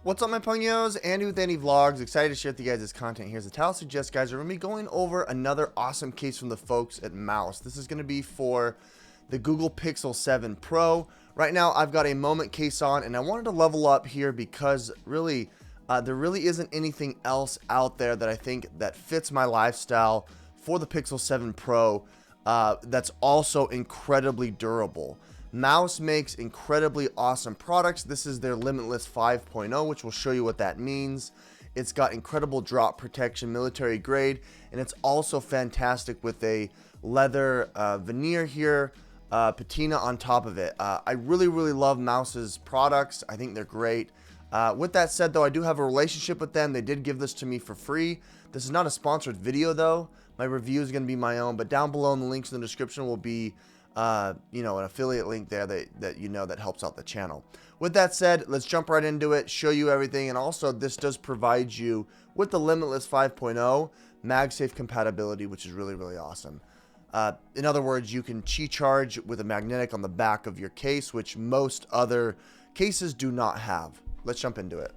What's up, my pungos? Andy with Andy Vlogs. Excited to share with you guys this content. Here's the title suggests, guys. We're going to be going over another awesome case from the folks at Mous. This is going to be for the Google Pixel 7 Pro. Right now, I've got a Moment case on, and I wanted to level up here because really, there really isn't anything else out there that I think that fits my lifestyle for the Pixel 7 Pro that's also incredibly durable. Mous makes incredibly awesome products. This is their Limitless 5.0, which will show you what that means. It's got incredible drop protection, military grade, and it's also fantastic with a leather veneer here, patina on top of it. I really love Mous's products. I think they're great. With that said, though, I do have a relationship with them. They did give this to me for free. This is not a sponsored video, though. My review is going to be my own, but down below in the links in the description will be an affiliate link there that helps out the channel. With that said, let's jump right into it, show you everything, and also this does provide you with the Limitless 5.0 MagSafe compatibility, which is really awesome. In other words, you can Qi charge with a magnetic on the back of your case, which most other cases do not have. Let's jump into it.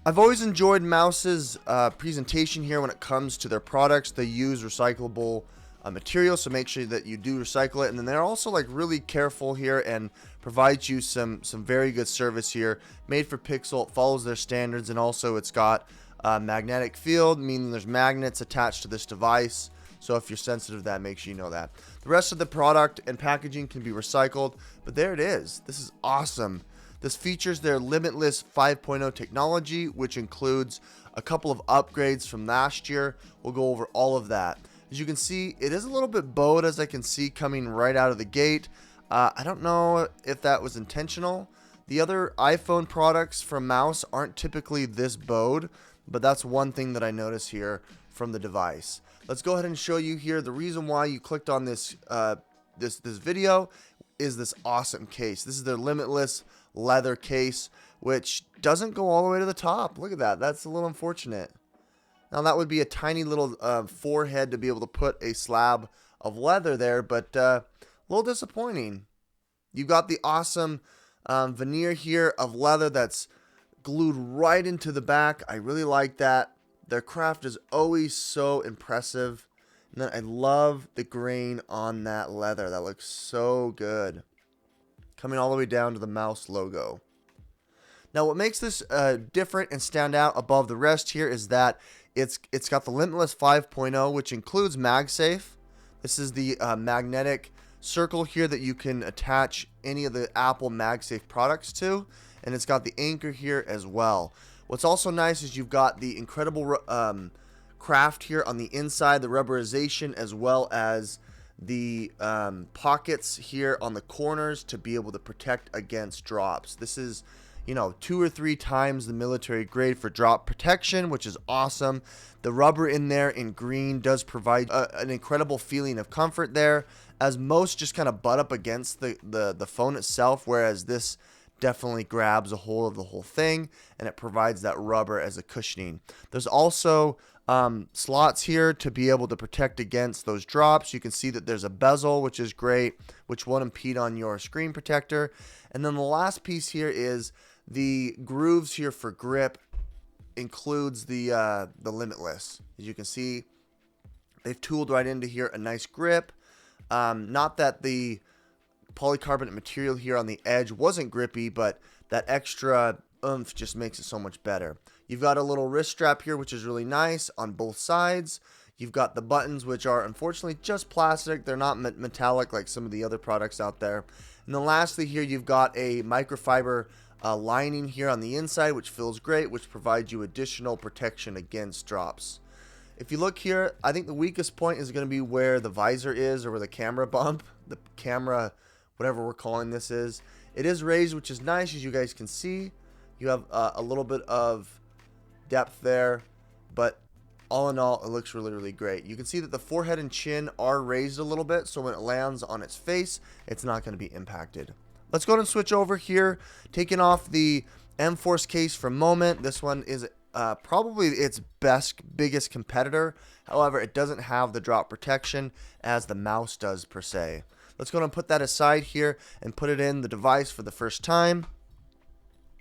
I've always enjoyed Mous's presentation here when it comes to their products. They use recyclable material, so make sure that you do recycle it, and then they're also like really careful here and provides you some very good service here. Made for Pixel, it follows their standards, and also it's got a magnetic field, meaning there's magnets attached to this device. So if you're sensitive to that, make sure you know that. The rest of the product and packaging can be recycled, but there it is. This is awesome. This features their Limitless 5.0 technology, which includes a couple of upgrades from last year. We'll go over all of that. As you can see, it is a little bit bowed, as I can see coming right out of the gate. I don't know if that was intentional. The other iPhone products from Mous aren't typically this bowed, but that's one thing that I notice here from the device. Let's go ahead and show you here the reason why you clicked on this this video is this awesome case. This is their Limitless leather case, which doesn't go all the way to the top. Look at that. That's a little unfortunate. Now that would be a tiny little forehead to be able to put a slab of leather there, but a little disappointing. You've got the awesome veneer here of leather that's glued right into the back. I really like that. Their craft is always so impressive. And then I love the grain on that leather. That looks so good. Coming all the way down to the Mous logo. Now what makes this different and stand out above the rest here is that it's got the Limitless 5.0, which includes MagSafe. This is the magnetic circle here that you can attach any of the Apple MagSafe products to, and it's got the anchor here as well. What's also nice is you've got the incredible craft here on the inside, the rubberization, as well as the pockets here on the corners to be able to protect against drops. This is 2 or 3 times the military grade for drop protection, which is awesome. The rubber in there in green does provide an incredible feeling of comfort there, as most just kind of butt up against the phone itself, whereas this definitely grabs a hold of the whole thing, and it provides that rubber as a cushioning. There's also slots here to be able to protect against those drops. You can see that there's a bezel, which is great, which won't impede on your screen protector. And then the last piece here is the grooves here for grip. Includes the Limitless. As you can see, they've tooled right into here a nice grip. Not that the polycarbonate material here on the edge wasn't grippy, but that extra oomph just makes it so much better. You've got a little wrist strap here, which is really nice on both sides. You've got the buttons, which are unfortunately just plastic. They're not metallic like some of the other products out there. And then lastly here, you've got a microfiber lining here on the inside, which feels great, which provides you additional protection against drops. If you look here, I think the weakest point is going to be where the visor is, or where the camera bump, the camera, whatever we're calling this is. It is raised, which is nice, as you guys can see. You have a little bit of depth there, but all in all, it looks really great. You can see that the forehead and chin are raised a little bit, so when it lands on its face, it's not going to be impacted. Let's go ahead and switch over here, taking off the M-Force case for a moment. This one is probably its biggest competitor. However, it doesn't have the drop protection as the Mous does per se. Let's go ahead and put that aside here and put it in the device for the first time.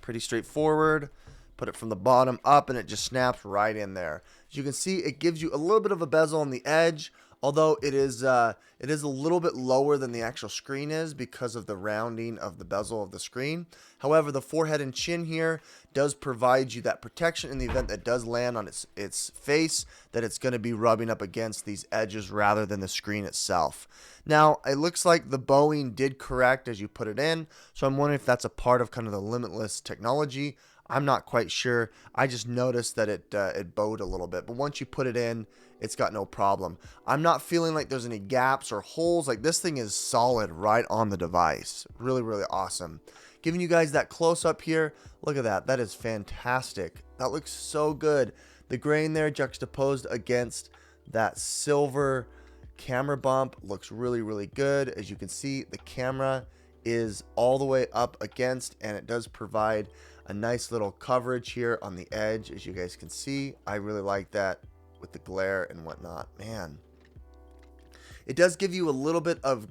Pretty straightforward. put it from the bottom up, and it just snaps right in there. As you can see, it gives you a little bit of a bezel on the edge, although it is a little bit lower than the actual screen is because of the rounding of the bezel of the screen. However, the forehead and chin here does provide you that protection in the event that does land on its face, that it's going to be rubbing up against these edges rather than the screen itself. Now, it looks like the bowing did correct as you put it in, so I'm wondering if that's a part of kind of the Limitless technology. I'm not quite sure. I just noticed that it bowed a little bit, but once you put it in, it's got no problem. I'm not feeling like there's any gaps or holes. Like, this thing is solid right on the device. Really, really awesome. Giving you guys that close up here. Look at that. That is fantastic. That looks so good. The grain there juxtaposed against that silver camera bump looks really, really good. As you can see, the camera is all the way up against, and it does provide a nice little coverage here on the edge. As you guys can see, I really like that with the glare and whatnot. Man, it does give you a little bit of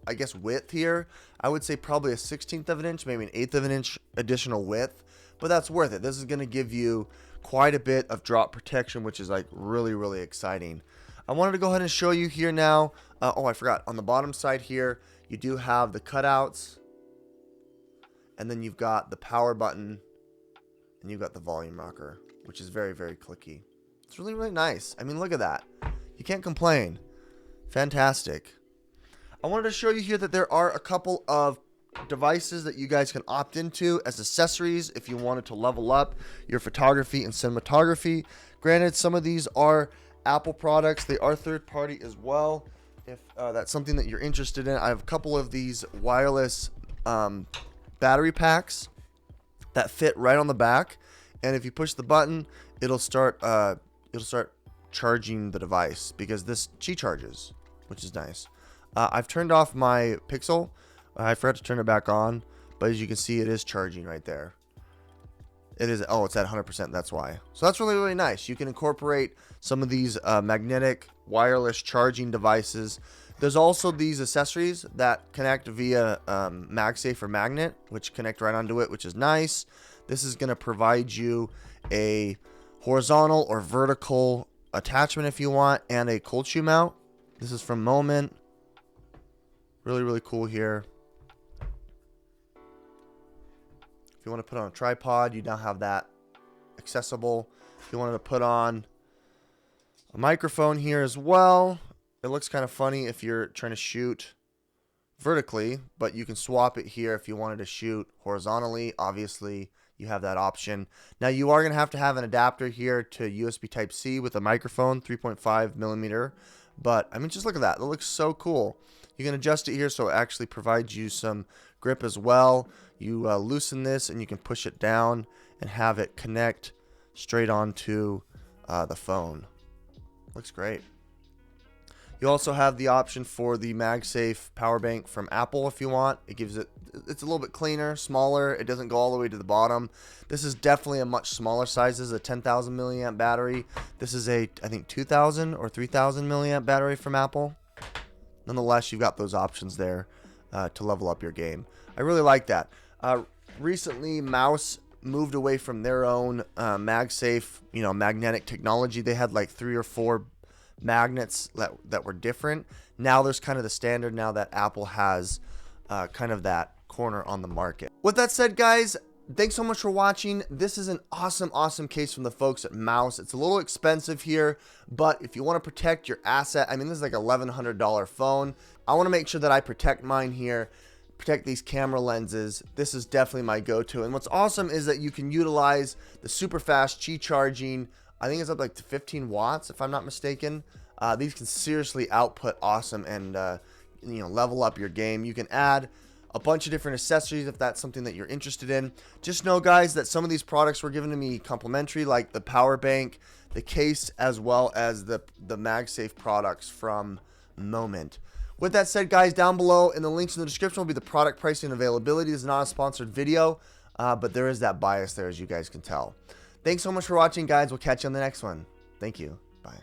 I guess width here. I would say probably a 1/16 of an inch, maybe an 1/8 of an inch additional width, but that's worth it. This is going to give you quite a bit of drop protection, which is like really, really exciting. I wanted to go ahead and show you here now. Oh, I forgot. On the bottom side here, you do have the cutouts, and then you've got the power button, and you've got the volume rocker, which is very, very clicky. It's really, really nice. I mean, look at that. You can't complain. Fantastic. I wanted to show you here that there are a couple of devices that you guys can opt into as accessories if you wanted to level up your photography and cinematography. Granted, some of these are Apple products. They are third party as well. If that's something that you're interested in, I have a couple of these wireless battery packs that fit right on the back, and if you push the button, it'll start charging the device, because this Qi charges, which is nice. I've turned off my Pixel. I forgot to turn it back on, but as you can see, it is charging right there. It is. Oh, it's at 100%. That's why. So that's really, really nice. You can incorporate some of these magnetic wireless charging devices. There's also these accessories that connect via MagSafe or magnet, which connect right onto it, which is nice. This is going to provide you a horizontal or vertical attachment if you want, and a cold shoe mount. This is from Moment. Really, really cool here. If you want to put on a tripod, you now have that accessible. If you wanted to put on a microphone here as well, it looks kind of funny if you're trying to shoot vertically, but you can swap it here if you wanted to shoot horizontally. Obviously, you have that option. Now, you are going to have an adapter here to USB Type-C with a microphone, 3.5 millimeter. But, I mean, just look at that. It looks so cool. You can adjust it here so it actually provides you some grip as well. You loosen this, and you can push it down and have it connect straight onto the phone. Looks great. You also have the option for the MagSafe power bank from Apple if you want. It's a little bit cleaner, smaller. It doesn't go all the way to the bottom. This is definitely a much smaller size. This is a 10,000 milliamp battery. This is a, I think, 2,000 or 3,000 milliamp battery from Apple. Nonetheless, you've got those options there to level up your game. I really like that. Recently, Mous moved away from their own MagSafe, magnetic technology. They had like 3 or 4 magnets that were different. Now there's kind of the standard now that Apple has kind of that corner on the market. With that said, guys, thanks so much for watching. This is an awesome case from the folks at Mous. It's a little expensive here, but if you want to protect your asset, I mean, this is like a $1,100 phone. I want to make sure that I protect mine here, protect these camera lenses. This is definitely my go-to. And what's awesome is that you can utilize the super fast Qi charging. I think it's up like to 15 watts if I'm not mistaken. These can seriously output awesome and level up your game. You can add a bunch of different accessories if that's something that you're interested in. Just know, guys, that some of these products were given to me complimentary, like the power bank, the case, as well as the MagSafe products from Moment. With that said, guys, down below in the links in the description will be the product pricing and availability. This is not a sponsored video, but there is that bias there, as you guys can tell. Thanks so much for watching, guys. We'll catch you on the next one. Thank you. Bye.